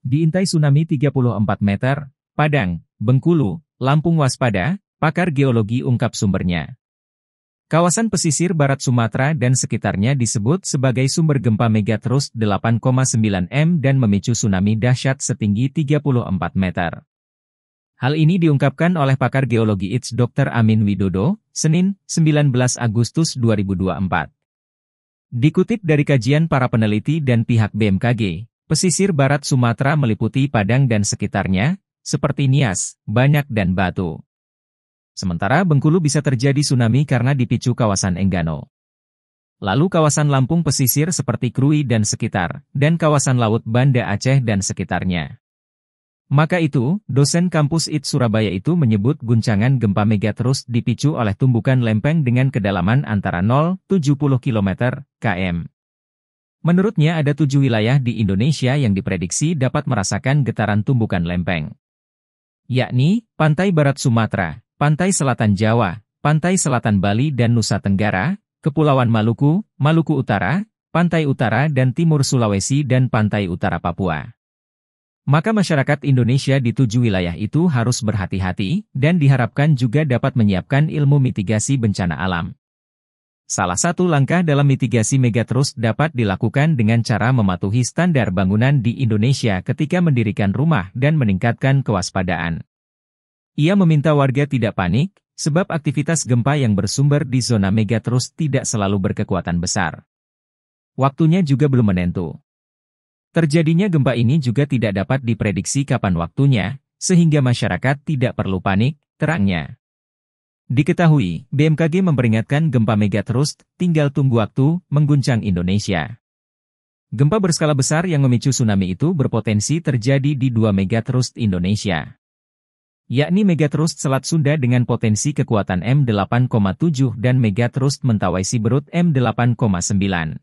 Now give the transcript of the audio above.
Diintai tsunami 34 meter, Padang, Bengkulu, Lampung waspada, pakar geologi ungkap sumbernya. Kawasan pesisir barat Sumatera dan sekitarnya disebut sebagai sumber gempa megatrust 8,9 M dan memicu tsunami dahsyat setinggi 34 meter. Hal ini diungkapkan oleh pakar geologi ITS Dr. Amin Widodo, Senin, 19 Agustus 2024. Dikutip dari kajian para peneliti dan pihak BMKG, pesisir barat Sumatera meliputi Padang dan sekitarnya, seperti Nias, Banyak dan Batu. Sementara Bengkulu bisa terjadi tsunami karena dipicu kawasan Enggano. Lalu kawasan Lampung pesisir seperti Krui dan sekitar, dan kawasan laut Banda Aceh dan sekitarnya. Maka itu, dosen kampus ITS Surabaya itu menyebut guncangan gempa megatrust dipicu oleh tumbukan lempeng dengan kedalaman antara 0,70 km/km. Menurutnya ada 7 wilayah di Indonesia yang diprediksi dapat merasakan getaran tumbukan lempeng. Yakni, Pantai Barat Sumatera, Pantai Selatan Jawa, Pantai Selatan Bali dan Nusa Tenggara, Kepulauan Maluku, Maluku Utara, Pantai Utara dan Timur Sulawesi dan Pantai Utara Papua. Maka masyarakat Indonesia di 7 wilayah itu harus berhati-hati, dan diharapkan juga dapat menyiapkan ilmu mitigasi bencana alam. Salah satu langkah dalam mitigasi megatrust dapat dilakukan dengan cara mematuhi standar bangunan di Indonesia ketika mendirikan rumah dan meningkatkan kewaspadaan. Ia meminta warga tidak panik, sebab aktivitas gempa yang bersumber di zona megatrust tidak selalu berkekuatan besar. Waktunya juga belum menentu. Terjadinya gempa ini juga tidak dapat diprediksi kapan waktunya, sehingga masyarakat tidak perlu panik, terangnya. Diketahui, BMKG memperingatkan gempa megatrust, tinggal tunggu waktu, mengguncang Indonesia. Gempa berskala besar yang memicu tsunami itu berpotensi terjadi di 2 megatrust Indonesia. Yakni megatrust Selat Sunda dengan potensi kekuatan M8,7 dan megatrust Mentawai Siberut M8,9.